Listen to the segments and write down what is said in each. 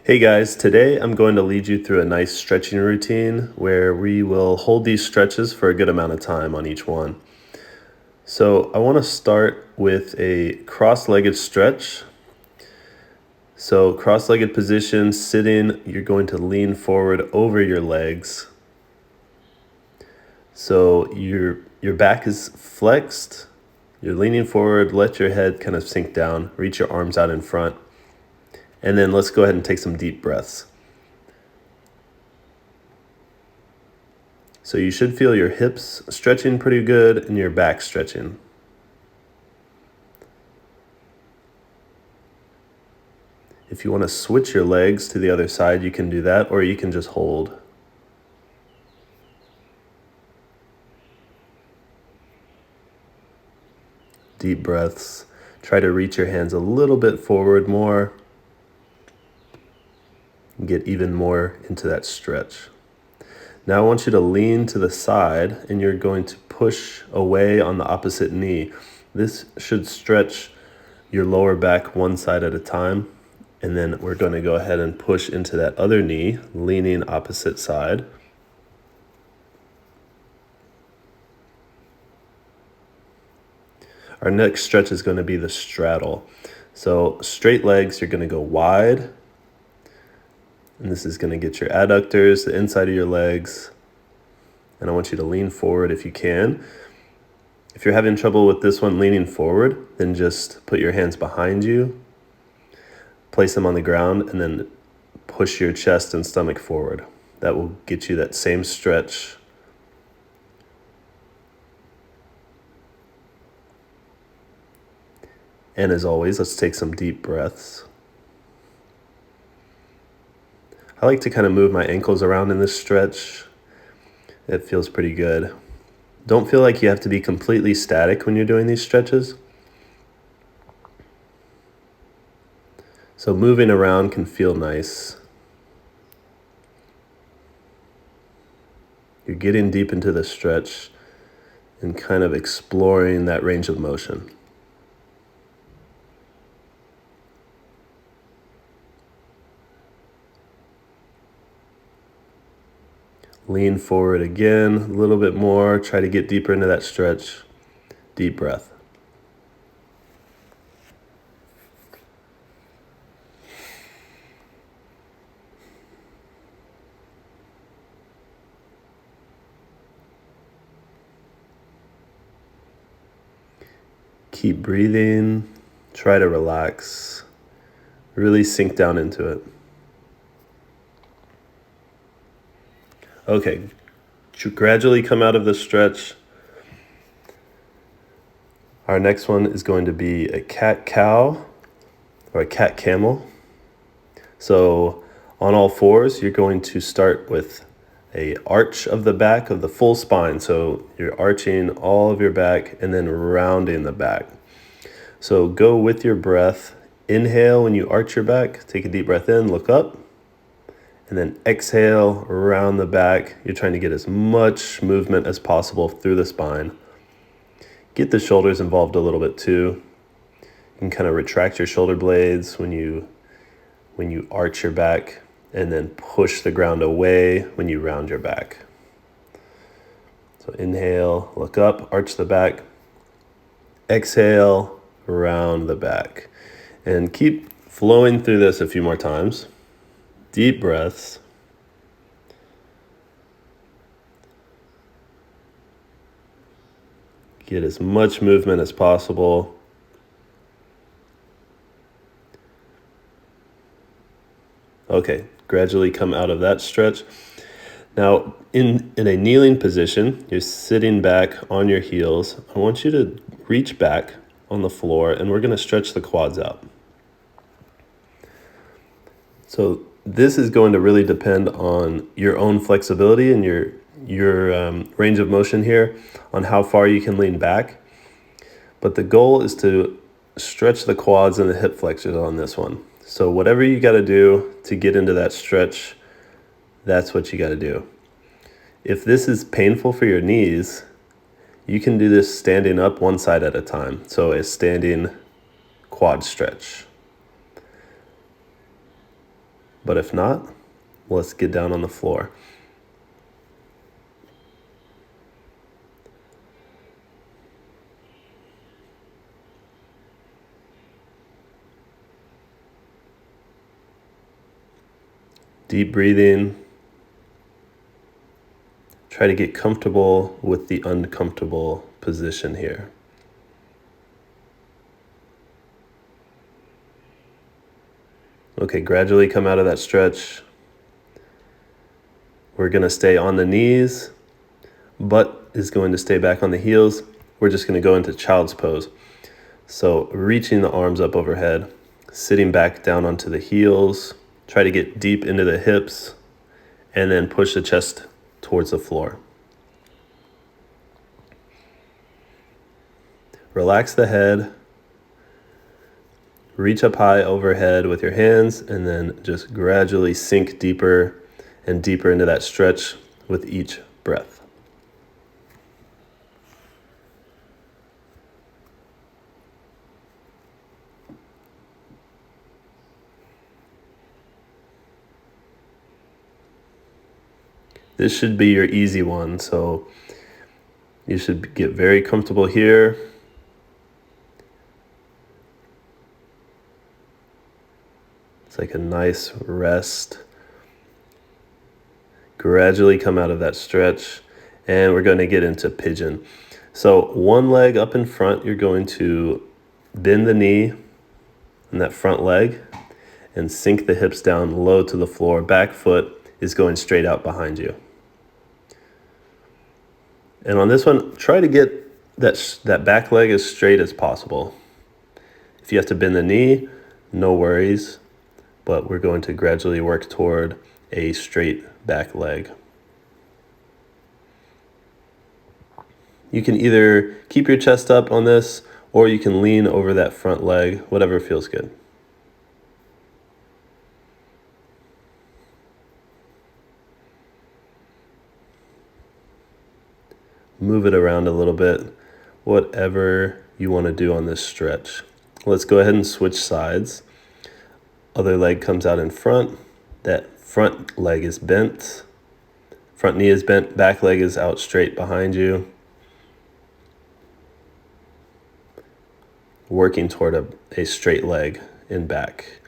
Hey guys, today I'm going to lead you through a nice stretching routine where we will hold these stretches for a good amount of time on each one. So I want to start with a cross-legged stretch. So cross-legged position, sitting, you're going to lean forward over your legs. So your back is flexed, you're leaning forward, let your head kind of sink down, reach your arms out in front. And then let's go ahead and take some deep breaths. So you should feel your hips stretching pretty good and your back stretching. If you want to switch your legs to the other side, you can do that, or you can just hold. Deep breaths. Try to reach your hands a little bit forward more. Get even more into that stretch. Now I want you to lean to the side and you're going to push away on the opposite knee. This should stretch your lower back one side at a time. And then we're going to go ahead and push into that other knee, leaning opposite side. Our next stretch is going to be the straddle. So straight legs, you're going to go wide. And this is going to get your adductors, the inside of your legs. And I want you to lean forward if you can. If you're having trouble with this one leaning forward, then just put your hands behind you, place them on the ground, and then push your chest and stomach forward. That will get you that same stretch. And as always, let's take some deep breaths. I like to kind of move my ankles around in this stretch. It feels pretty good. Don't feel like you have to be completely static when you're doing these stretches. So moving around can feel nice. You're getting deep into the stretch and kind of exploring that range of motion. Lean forward again, a little bit more. Try to get deeper into that stretch. Deep breath. Keep breathing. Try to relax. Really sink down into it. Okay, gradually come out of the stretch. Our next one is going to be a cat-cow or a cat-camel. So on all fours, you're going to start with a arch of the back of the full spine. So you're arching all of your back and then rounding the back. So go with your breath. Inhale when you arch your back. Take a deep breath in, look up. And then exhale, round the back. You're trying to get as much movement as possible through the spine. Get the shoulders involved a little bit too. You can kind of retract your shoulder blades when you arch your back, and then push the ground away when you round your back. So inhale, look up, arch the back. Exhale, round the back. And keep flowing through this a few more times. Deep breaths. Get as much movement as possible. Okay, gradually come out of that stretch. Now, in a kneeling position, you're sitting back on your heels. I want you to reach back on the floor, and we're going to stretch the quads out. So this is going to really depend on your own flexibility and your range of motion here, on how far you can lean back. But the goal is to stretch the quads and the hip flexors on this one. So whatever you got to do to get into that stretch, that's what you got to do. If this is painful for your knees, you can do this standing up one side at a time. So a standing quad stretch. but if not, let's get down on the floor. Deep breathing. Try to get comfortable with the uncomfortable position here. Okay, gradually come out of that stretch. We're going to stay on the knees. Butt is going to stay back on the heels. We're just going to go into child's pose. So reaching the arms up overhead, sitting back down onto the heels. Try to get deep into the hips and then push the chest towards the floor. Relax the head. Reach up high overhead with your hands and then just gradually sink deeper and deeper into that stretch with each breath. This should be your easy one, so you should get very comfortable here. It's like a nice rest. Gradually come out of that stretch, and we're going to get into pigeon. So one leg up in front, you're going to bend the knee in that front leg and sink the hips down low to the floor. Back foot is going straight out behind you. And on this one, try to get that back leg as straight as possible. If you have to bend the knee, no worries, but we're going to gradually work toward a straight back leg. You can either keep your chest up on this, or you can lean over that front leg, whatever feels good. Move it around a little bit, whatever you want to do on this stretch. Let's go ahead and switch sides. Other leg comes out in front. That front leg is bent. Front knee is bent. Back leg is out straight behind you. Working toward a straight leg in back.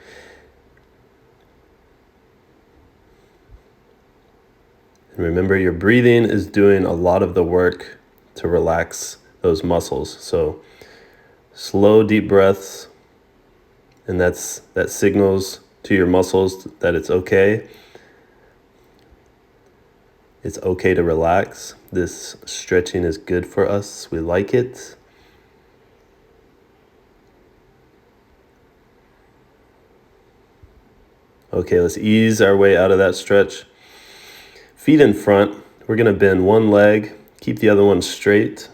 And remember, your breathing is doing a lot of the work to relax those muscles. So slow, deep breaths, and that signals to your muscles that it's okay. It's okay to relax. This stretching is good for us. We like it. Okay, let's ease our way out of that stretch. Feet in front. We're going to bend one leg, keep the other one straight.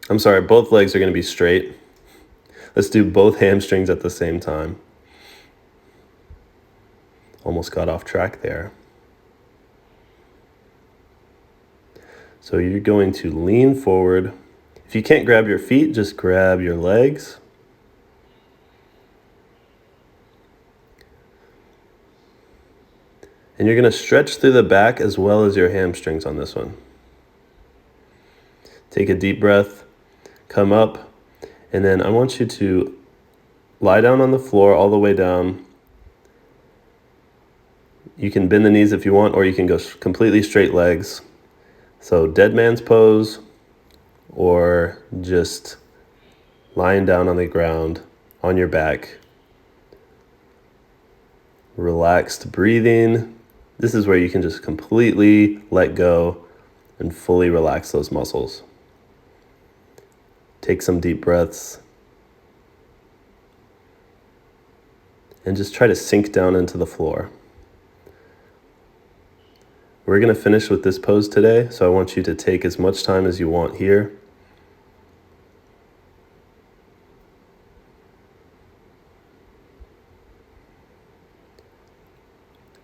I'm sorry, both legs are going to be straight. Let's do both hamstrings at the same time. Almost got off track there. So you're going to lean forward. If you can't grab your feet, just grab your legs. And you're going to stretch through the back as well as your hamstrings on this one. Take a deep breath, come up, and then I want you to lie down on the floor all the way down. You can bend the knees if you want, or you can go completely straight legs. So dead man's pose, or just lying down on the ground on your back. Relaxed breathing. This is where you can just completely let go and fully relax those muscles. Take some deep breaths. And just try to sink down into the floor. We're going to finish with this pose today, so I want you to take as much time as you want here.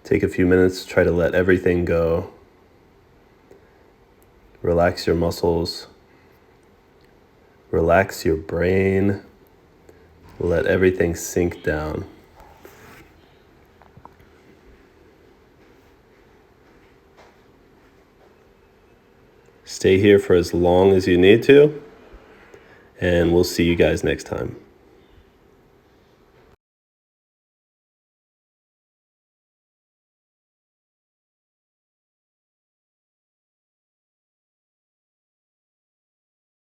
Take a few minutes, try to let everything go. Relax your muscles. Relax your brain. Let everything sink down. Stay here for as long as you need to, and we'll see you guys next time.